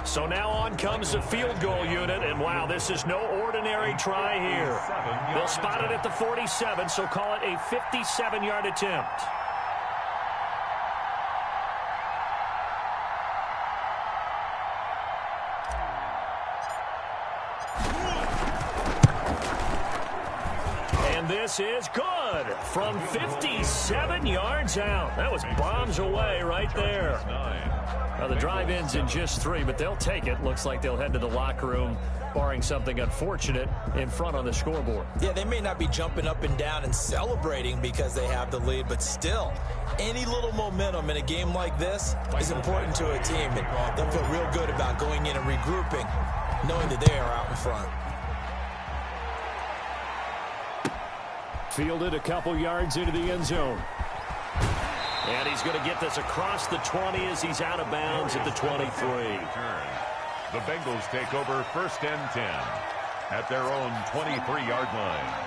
So now on comes the field goal unit, and wow, this is no ordinary try here. They'll spot it at the 47, so call it a 57-yard attempt. And this is good from 57 yards out. That was bombs away right there. Now, the drive ends in just 3, but they'll take it. Looks like they'll head to the locker room, barring something unfortunate in front on the scoreboard. Yeah, they may not be jumping up and down and celebrating because they have the lead, but still, any little momentum in a game like this is important to a team, and they'll feel real good about going in and regrouping, knowing that they are out in front. Fielded a couple yards into the end zone. And he's going to get this across the 20 as he's out of bounds at the 23. The Bengals take over 1st and 10 at their own 23-yard line.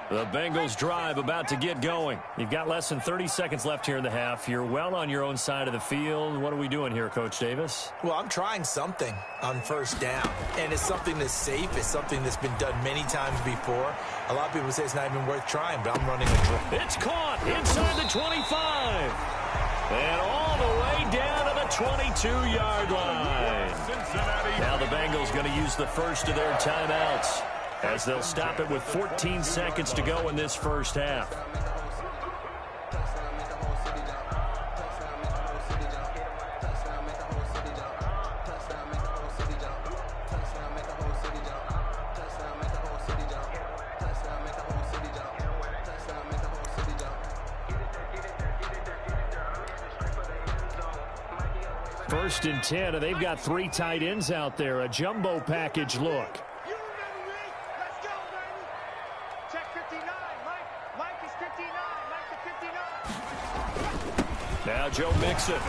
The Bengals drive about to get going. You've got less than 30 seconds left here in the half. You're well on your own side of the field. What are we doing here, Coach Davis? Well, I'm trying something on 1st down, and it's something that's safe. It's something that's been done many times before. A lot of people say it's not even worth trying, but I'm running a drill. It's caught inside the 25. And all the way down to the 22-yard line. Now the Bengals going to use the first of their timeouts, as they'll stop it with 14 seconds to go in this first half. First and 10, and they've got 3 tight ends out there. A jumbo package look. Now Joe Mixon.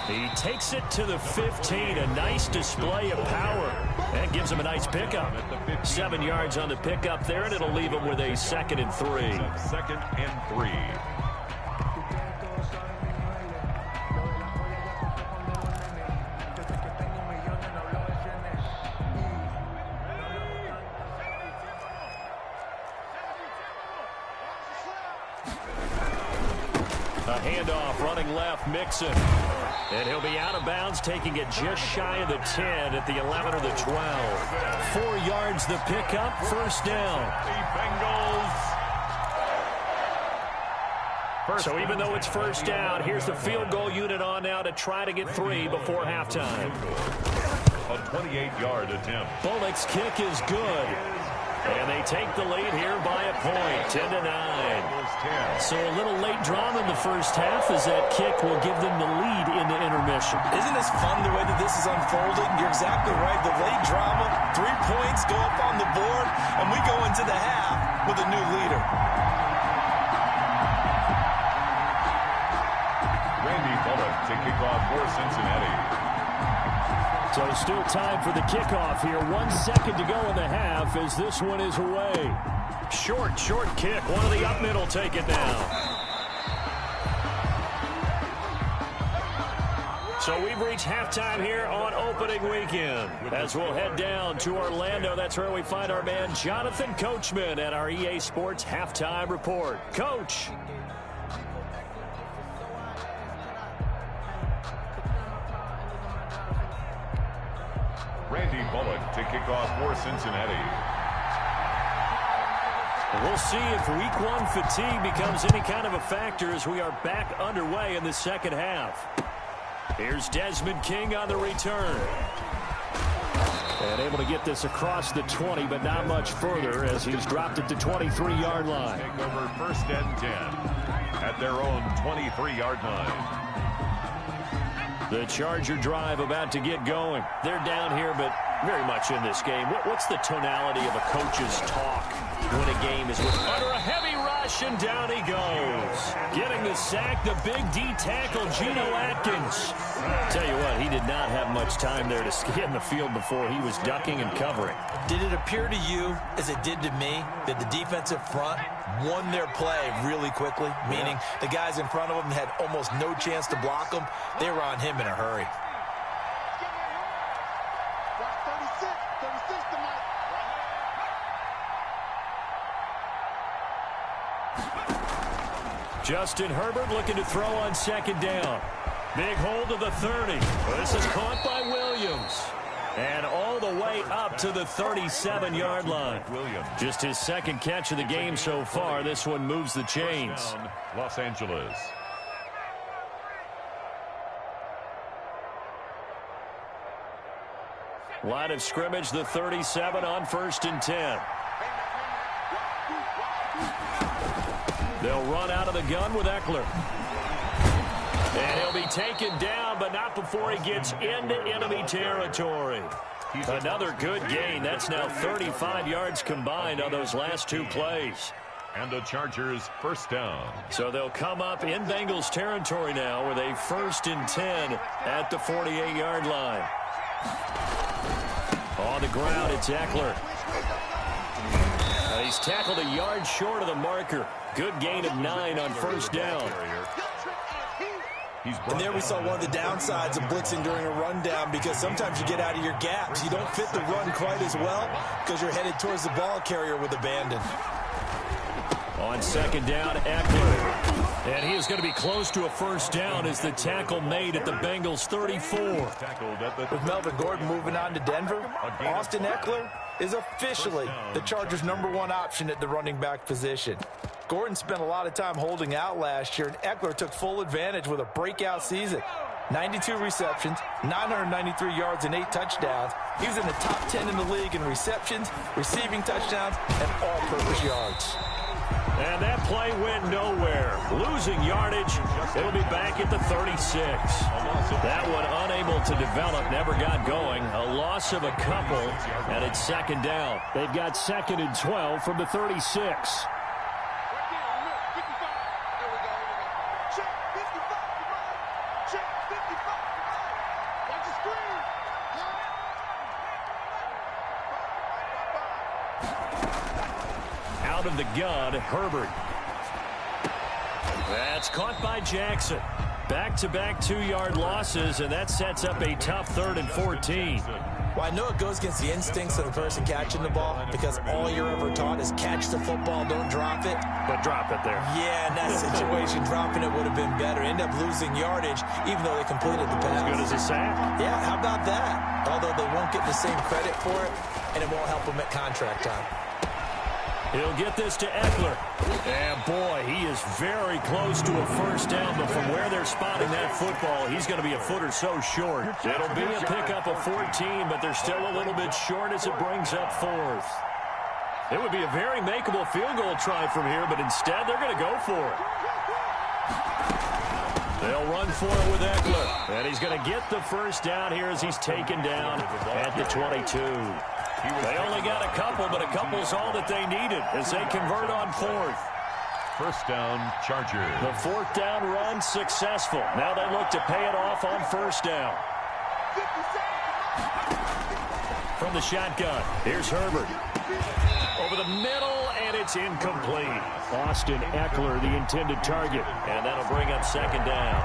He takes it to the 15. A nice display of power. That gives him a nice pickup. 7 yards on the pickup there, and it'll leave him with a 2nd and 3. 2nd and 3. A handoff, running left, Mixon. And he'll be out of bounds, taking it just shy of the 10 at the 11 or the 12. 4 yards the pickup, 1st down. The Bengals. So even though it's 1st down, here's the field goal unit on now to try to get 3 before halftime. A 28-yard attempt. Bullock's kick is good. And they take the lead here by a point, 10-9. So a little late drama in the first half as that kick will give them the lead in the intermission. Isn't this fun the way that this is unfolding? You're exactly right. The late drama, 3 points go up on the board, and we go into the half with a new leader. Randy Bullock to kick off for Cincinnati. So still time for the kickoff here. 1 second to go in the half as this one is away. Short kick. One of the up middle take it now. So we've reached halftime here on opening weekend. As we'll head down to Orlando, that's where we find our man Jonathan Coachman at our EA Sports Halftime Report. Coach. Randy Bullock to kick off for Cincinnati. We'll see if week 1 fatigue becomes any kind of a factor as we are back underway in the second half. Here's Desmond King on the return. And able to get this across the 20, but not much further as he's dropped it to 23-yard line. Take over 1st and 10 at their own 23-yard line. The Charger drive about to get going. They're down here, but very much in this game. What's the tonality of a coach's talk when a game is under a heavy rush, and down he goes. Getting the sack, the big D tackle, Geno Atkins. Tell you what, he did not have much time there to scan the field before he was ducking and covering. Did it appear to you, as it did to me, that the defensive front won their play really quickly? Meaning the guys in front of them had almost no chance to block him. They were on him in a hurry. Justin Herbert looking to throw on second down. Big hold of the 30. This is caught by Williams. And all the way up to the 37-yard line. Just his second catch of the game so far. This one moves the chains. Los Angeles. Line of scrimmage, the 37 on 1st and 10. They'll run out of the gun with Eckler. And he'll be taken down, but not before he gets into enemy territory. Another good gain. That's now 35 yards combined on those last two plays. And the Chargers first down. So they'll come up in Bengals territory now with a 1st and 10 at the 48-yard line. On the ground, it's Eckler. He's tackled a yard short of the marker. Good gain of 9 on 1st down. And there we saw one of the downsides of blitzing during a rundown, because sometimes you get out of your gaps. You don't fit the run quite as well because you're headed towards the ball carrier with abandon. On 2nd down, Eckler. And he is going to be close to a 1st down as the tackle made at the Bengals 34. With Melvin Gordon moving on to Denver, Austin Eckler is officially the Chargers' #1 option at the running back position. Gordon spent a lot of time holding out last year, and Eckler took full advantage with a breakout season. 92 receptions, 993 yards, and 8 touchdowns. He was in the top 10 in the league in receptions, receiving touchdowns, and all-purpose yards. And that play went nowhere. Losing yardage. It'll be back at the 36. That one unable to develop, never got going. A loss of a couple, and it's 2nd down. They've got 2nd and 12 from the 36. Out of the gun, Herbert. That's caught by Jackson. Back-to-back 2-yard losses, and that sets up a tough 3rd and 14. Well, I know it goes against the instincts of the person catching the ball, because all you're ever taught is catch the football, don't drop it. But drop it there. Yeah, in that situation, dropping it would have been better. End up losing yardage, even though they completed the pass. As good as a sack. Yeah, how about that? Although they won't get the same credit for it, and it won't help them at contract time. He'll get this to Eckler. And, boy, he is very close to a 1st down, but from where they're spotting that football, he's going to be a foot or so short. It'll be a pickup of 14, but they're still a little bit short as it brings up 4th. It would be a very makeable field goal try from here, but instead they're going to go for it. They'll run for it with Eckler. And he's going to get the 1st down here as he's taken down at the 22. They only got a couple, but a couple's all that they needed as they convert on 4th. 1st down, Chargers. The 4th down run successful. Now they look to pay it off on 1st down. From the shotgun, here's Herbert. Over the middle, and it's incomplete. Austin Eckler, the intended target. And that'll bring up 2nd down.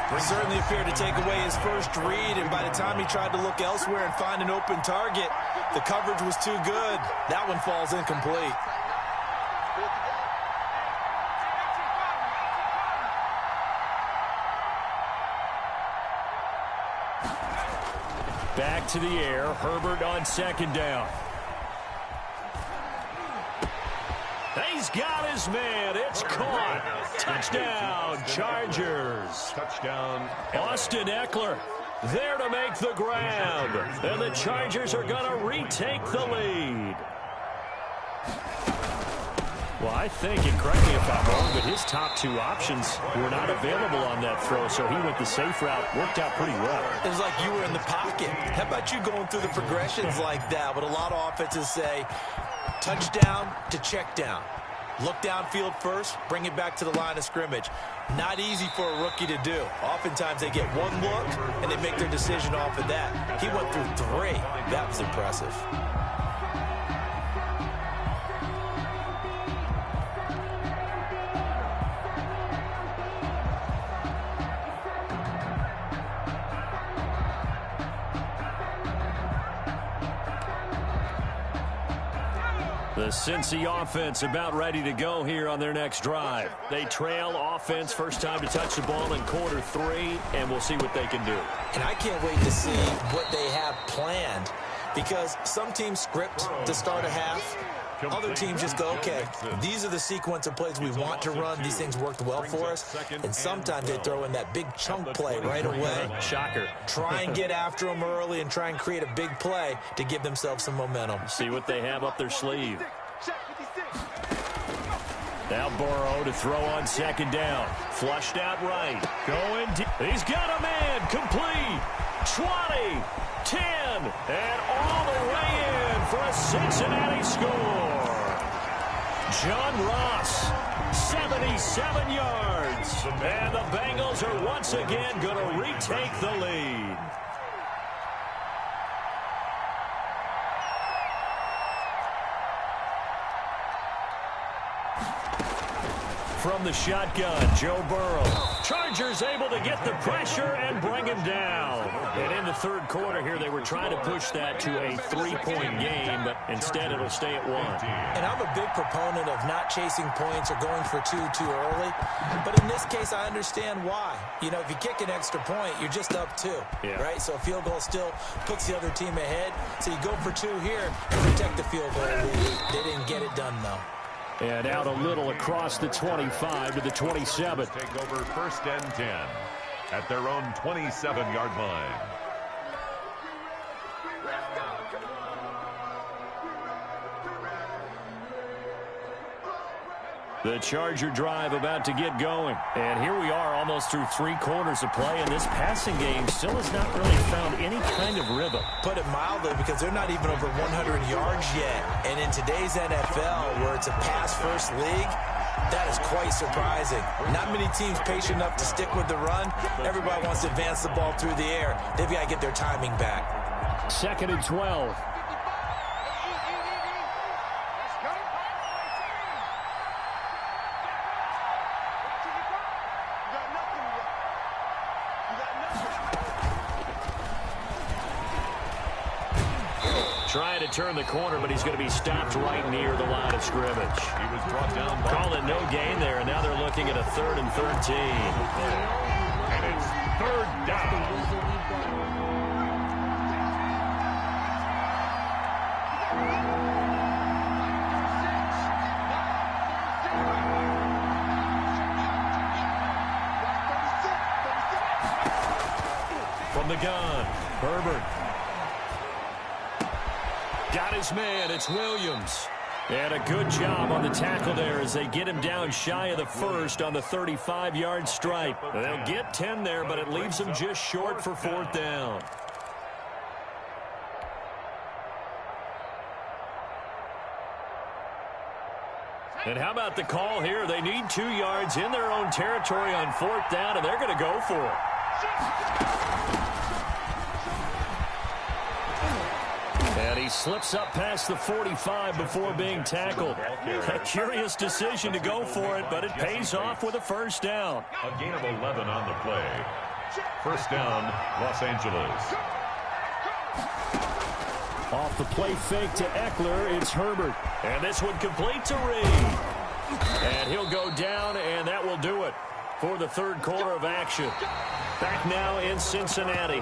He certainly appeared to take away his first read, and by the time he tried to look elsewhere and find an open target, the coverage was too good. That one falls incomplete. Back to the air, Herbert on 2nd down. He's got his man. It's caught. Touchdown, Chargers. Touchdown. Austin Eckler there to make the grab. And the Chargers are going to retake the lead. Well, I think, and correct me if I'm wrong, but his top 2 options were not available on that throw, so he went the safe route. Worked out pretty well. It was like you were in the pocket. How about you going through the progressions like that? What a lot of offenses say, Touchdown to check down. Look downfield first, bring it back to the line of scrimmage. Not easy for a rookie to do. Oftentimes they get one look, and they make their decision off of that. He went through 3. That was impressive. The Cincy offense about ready to go here on their next drive. They trail offense, first time to touch the ball in quarter 3, and we'll see what they can do. And I can't wait to see what they have planned, because some teams script to start a half. Other teams just go, okay, these are the sequence of plays we want to run. These things worked well for us. And sometimes they throw in that big chunk play right away. Shocker. Try and get after them early and try and create a big play to give themselves some momentum. See what they have up their sleeve. Now Burrow to throw on second down. Flushed out right. Going deep. He's got a man. Complete. 20. 10. And all the way in for a Cincinnati score. John Ross, 77 yards. And the Bengals are once again going to retake the lead. From the shotgun, Joe Burrow. Chargers able to get the pressure and bring him down. And in the third quarter here, they were trying to push that to a 3-point game, but instead it'll stay at 1. And I'm a big proponent of not chasing points or going for 2 too early. But in this case, I understand why. You know, if you kick an extra point, you're just up 2, right? So a field goal still puts the other team ahead. So you go for 2 here and protect the field goal lead. They didn't get it done, though. And out a little across the 25 to the 27. Take over first and 10 at their own 27-yard line. The Charger drive about to get going. And here we are almost through 3 quarters of play, and this passing game still has not really found any kind of rhythm. Put it mildly, because they're not even over 100 yards yet. And in today's NFL, where it's a pass-first league, that is quite surprising. Not many teams patient enough to stick with the run. Everybody wants to advance the ball through the air. They've got to get their timing back. 2nd and 12. Trying to turn the corner, but he's going to be stopped right near the line of scrimmage. He was brought down. Calling no gain there, and now they're looking at a 3rd and 13. And it's 3rd down. From the gun, Herbert. Got his man, it's Williams. And a good job on the tackle there as they get him down shy of the first on the 35-yard stripe. They'll get 10 there, but it leaves them just short for 4th down. And how about the call here? They need 2 yards in their own territory on 4th down, and they're going to go for it. And he slips up past the 45 before being tackled. A curious decision to go for it, but it pays off with a 1st down. A gain of 11 on the play. 1st down, Los Angeles. Off the play fake to Eckler, it's Herbert. And this one complete to Reed. And he'll go down, and that will do it for the 3rd quarter of action. Back now in Cincinnati.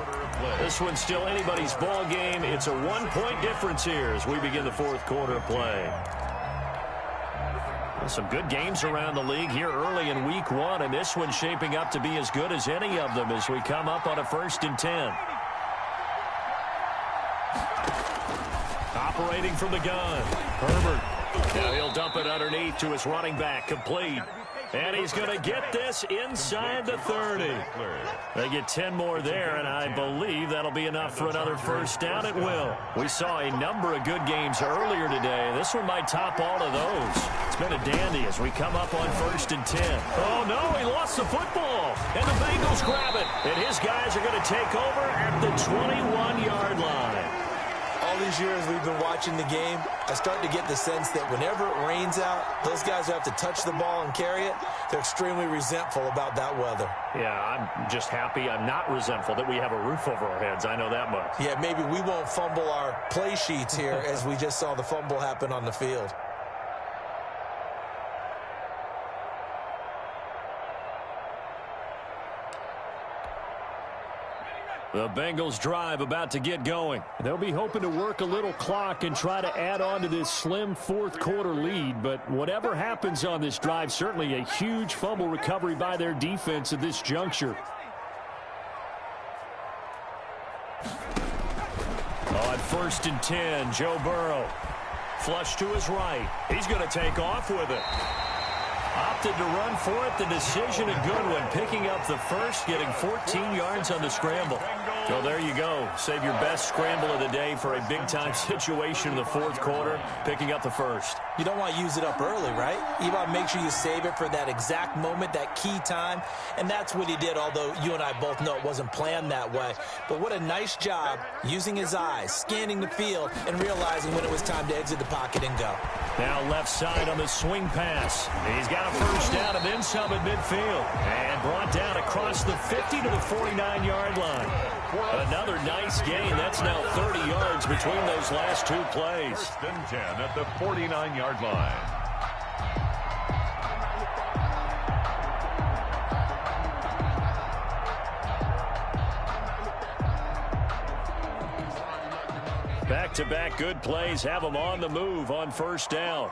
This one's still anybody's ball game. It's a 1-point difference here as we begin the 4th quarter of play. Well, some good games around the league here early in week 1, and this one's shaping up to be as good as any of them as we come up on a 1st and 10. Operating from the gun, Herbert. Now he'll dump it underneath to his running back, complete. And he's going to get this inside the 30. They get 10 more there, and I believe that'll be enough for another first down. It will. We saw a number of good games earlier today. This one might top all of those. It's been a dandy as we come up on 1st and 10. Oh, no, he lost the football. And the Bengals grab it. And his guys are going to take over at the 21-yard line. All these years we've been watching the game, I start to get the sense that whenever it rains out, those guys who have to touch the ball and carry it, they're extremely resentful about that weather. Yeah, I'm just happy I'm not resentful that we have a roof over our heads. I know that much. Yeah, maybe we won't fumble our play sheets here as we just saw the fumble happen on the field. The Bengals drive about to get going. They'll be hoping to work a little clock and try to add on to this slim fourth-quarter lead. But whatever happens on this drive, certainly a huge fumble recovery by their defense at this juncture. On 1st and 10, Joe Burrow. Flush to his right. He's going to take off with it. Opted to run for it. The decision, a good one. Picking up the first, getting 14 yards on the scramble. So there you go. Save your best scramble of the day for a big-time situation in the fourth quarter. Picking up the first. You don't want to use it up early, right? You want to make sure you save it for that exact moment, that key time. And that's what he did, although you and I both know it wasn't planned that way. But what a nice job using his eyes, scanning the field, and realizing when it was time to exit the pocket and go. Now left side on the swing pass. He's got a first down and then some at midfield. And brought down across the 50 to the 49-yard line. Another nice gain. That's now 30 yards between those last two plays. 1st and 10 at the 49-yard line. Back-to-back good plays have them on the move on first down.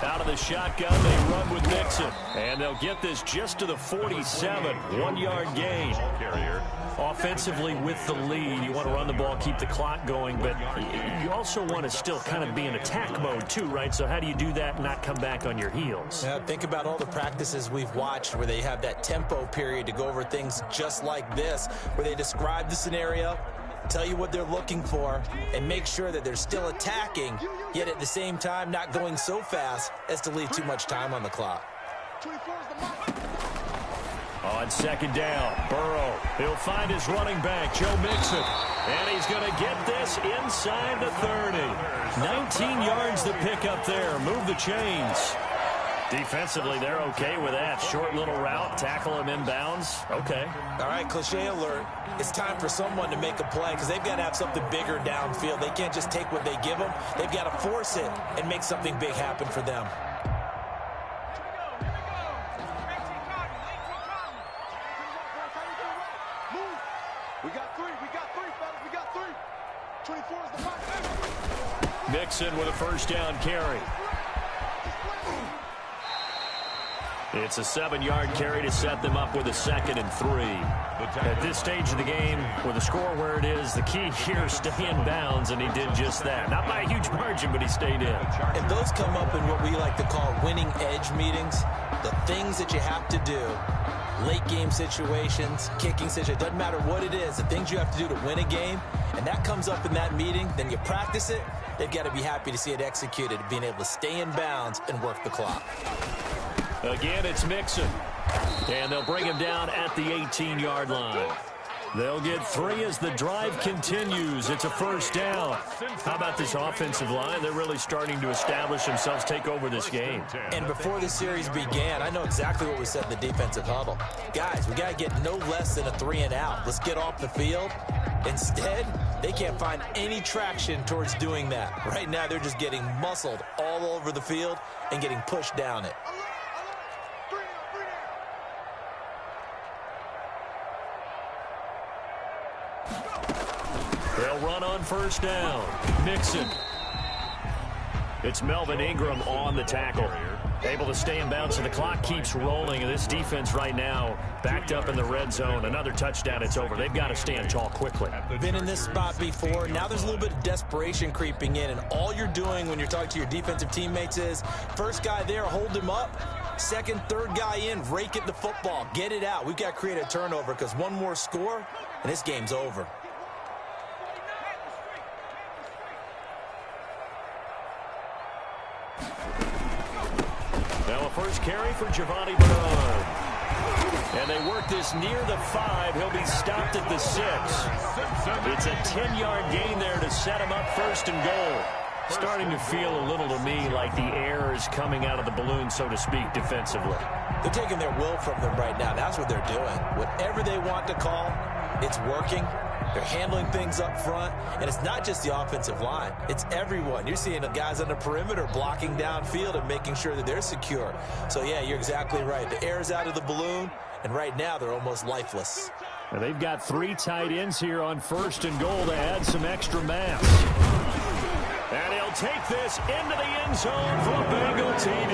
Out of the shotgun, they run with Mixon. And they'll get this just to the 47. 1-yard gain. Carrier. Offensively with the lead, you want to run the ball, keep the clock going, but you also want to still kind of be in attack mode too, right? So how do you do that and not come back on your heels? Yeah, think about all the practices we've watched where they have that tempo period to go over things just like this, where they describe the scenario, tell you what they're looking for, and make sure that they're still attacking, yet at the same time not going so fast as to leave too much time on the clock. On second down, Burrow. He'll find his running back, Joe Mixon. And he's going to get this inside the 30. 19 yards to pick up there. Move the chains. Defensively, they're okay with that. Short little route, tackle him inbounds. Okay. All right, cliche alert. It's time for someone to make a play because they've got to have something bigger downfield. They can't just take what they give them. They've got to force it and make something big happen for them. Mixon with a first down carry. It's a 7-yard carry to set them up with a 2nd and 3. At this stage of the game, with the score where it is, the key here is stay in bounds, and he did just that. Not by a huge margin, but he stayed in. And those come up in what we like to call winning edge meetings. The things that you have to do, late game situations, kicking situations, doesn't matter what it is, the things you have to do to win a game, and that comes up in that meeting, then you practice it, they've got to be happy to see it executed, being able to stay in bounds and work the clock. Again, it's Mixon. And they'll bring him down at the 18-yard line. They'll get 3 as the drive continues. It's a first down. How about this offensive line? They're really starting to establish themselves, take over this game. And before the series began, I know exactly what we said in the defensive huddle. Guys, we got to get no less than a 3-and-out. Let's get off the field. Instead, they can't find any traction towards doing that. Right now, they're just getting muscled all over the field and getting pushed down it. They'll run on first down. Mixon. It's Melvin Ingram on the tackle. Able to stay in bounds, and the clock keeps rolling. And this defense right now backed up in the red zone. Another touchdown, it's over. They've got to stand tall quickly. Been in this spot before. Now there's a little bit of desperation creeping in, and all you're doing when you're talking to your defensive teammates is first guy there, hold him up. Second, third guy in, rake at the football. Get it out. We've got to create a turnover because one more score, and this game's over. Now a first carry for Giovanni Bernard. And they work this near the 5. He'll be stopped at the 6. It's a 10-yard gain there to set him up first and goal. Starting to feel a little to me like the air is coming out of the balloon, so to speak, defensively. They're taking their will from them right now. That's what they're doing. Whatever they want to call, it's working. They're handling things up front, and it's not just the offensive line. It's everyone. You're seeing the guys on the perimeter blocking downfield and making sure that they're secure. So, yeah, you're exactly right. The air's out of the balloon, and right now they're almost lifeless. And they've got 3 tight ends here on first and goal to add some extra mass. And he'll take this into the end zone for a Bengal TD.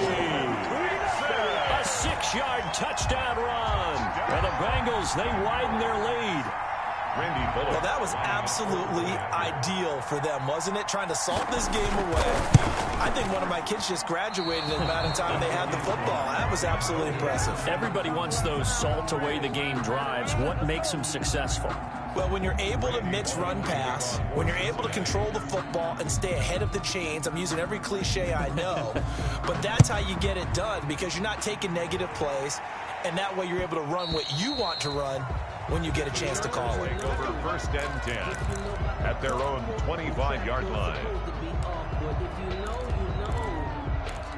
A 6-yard touchdown run. And the Bengals, they widen their lead. Well, that was absolutely ideal for them, wasn't it? Trying to salt this game away. I think one of my kids just graduated in the amount of time they had the football. That was absolutely impressive. Everybody wants those salt away the game drives. What makes them successful? Well, when you're able to mix run pass, when you're able to control the football and stay ahead of the chains, I'm using every cliche I know, but that's how you get it done because you're not taking negative plays, and that way you're able to run what you want to run when you get a chance to call it. Over first and 10 at their own 25-yard line.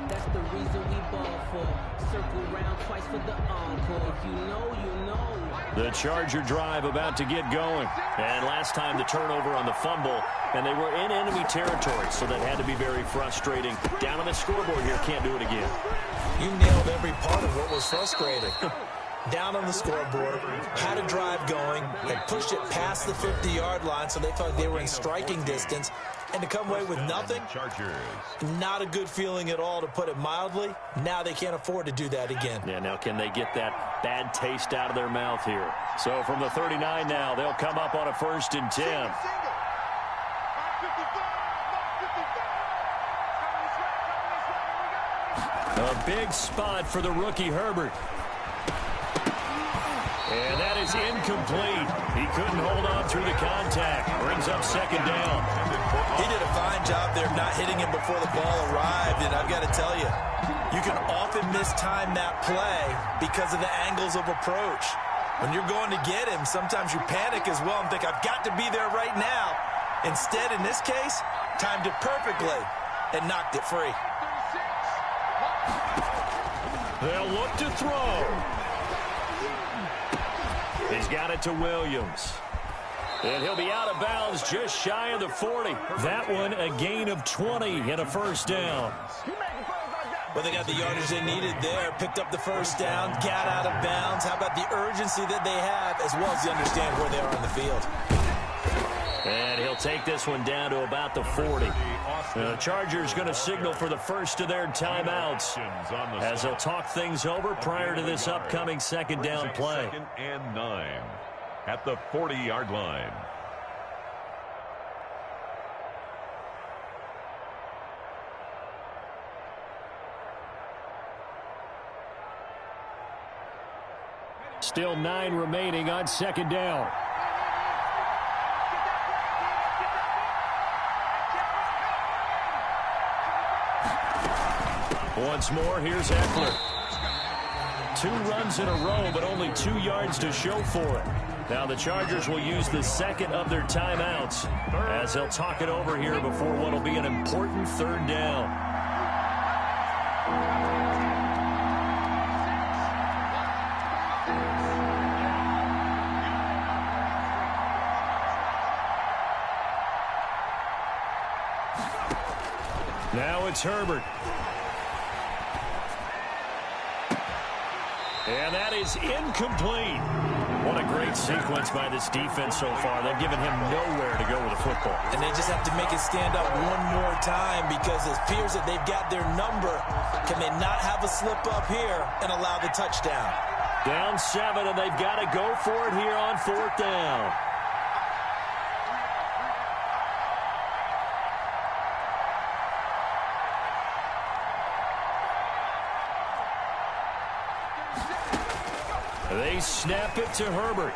That's the reason we ball for. Circle round twice for the encore. If you know, you know. The Charger drive about to get going. And last time the turnover on the fumble, and they were in enemy territory, so that had to be very frustrating. Down on the scoreboard here, can't do it again. You nailed every part of what was frustrating. Down on the scoreboard, had a drive going, had pushed it past the 50-yard line, so they felt like they were in striking distance. And to come away with nothing, not a good feeling at all, to put it mildly. Now they can't afford to do that again. Yeah, now can they get that bad taste out of their mouth here? So from the 39 now, they'll come up on a first and 10. A big spot for the rookie Herbert. And that is incomplete. He couldn't hold on through the contact. Brings up second down. He did a fine job there not hitting him before the ball arrived. And I've got to tell you, you can often mistime that play because of the angles of approach. When you're going to get him, sometimes you panic as well and think, I've got to be there right now. Instead, in this case, timed it perfectly and knocked it free. They'll look to throw. He's got it to Williams. And he'll be out of bounds just shy of the 40. That one a gain of 20 and a first down. Well, they got the yardage they needed there, picked up the first down, got out of bounds. How about the urgency that they have, as well as they understand where they are on the field. And he'll take this one down to about the 40. The Chargers going to signal for the first of their timeouts as they'll talk things over prior to this upcoming second down play. 2nd and 9 at the 40-yard line. Still 9 remaining on second down. Once more, here's Eckler. 2 runs in a row, but only 2 yards to show for it. Now the Chargers will use the second of their timeouts as they'll talk it over here before what will be an important third down. Now it's Herbert. And that is incomplete. What a great sequence by this defense so far. They've given him nowhere to go with the football. And they just have to make it stand up one more time because it appears that they've got their number. Can they not have a slip up here and allow the touchdown? Down 7, and they've got to go for it here on 4th down. They snap it to Herbert.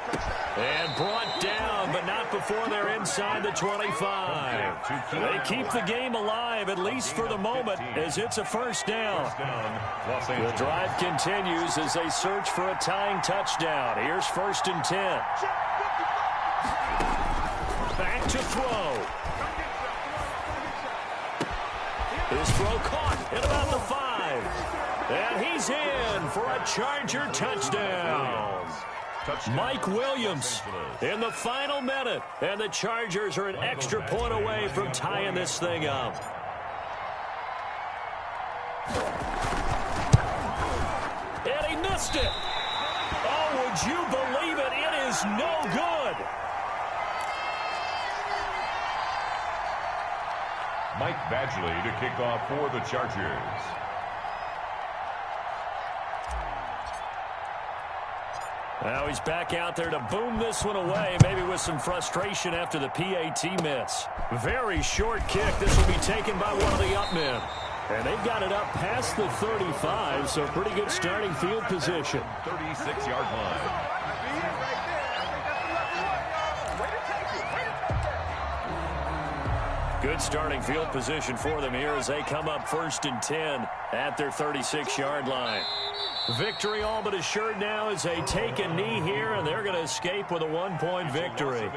And brought down, but not before they're inside the 25. They keep the game alive, at least for the moment, as it's a 1st down. The drive continues as they search for a tying touchdown. Here's 1st and 10. Back to throw. His throw caught at about the 5. And he's in for a Charger touchdown. Mike Williams in the final minute. And the Chargers are an extra point away from tying this thing up. And he missed it. Oh, would you believe it? It is no good. Mike Badgley to kick off for the Chargers. Now he's back out there to boom this one away, maybe with some frustration after the PAT miss. Very short kick. This will be taken by one of the up men. And they've got it up past the 35, so pretty good starting field position. 36-yard line. Good starting field position for them here as they come up 1st and 10 at their 36-yard line. Victory all but assured now as they take a knee here, and they're going to escape with a 1-point victory.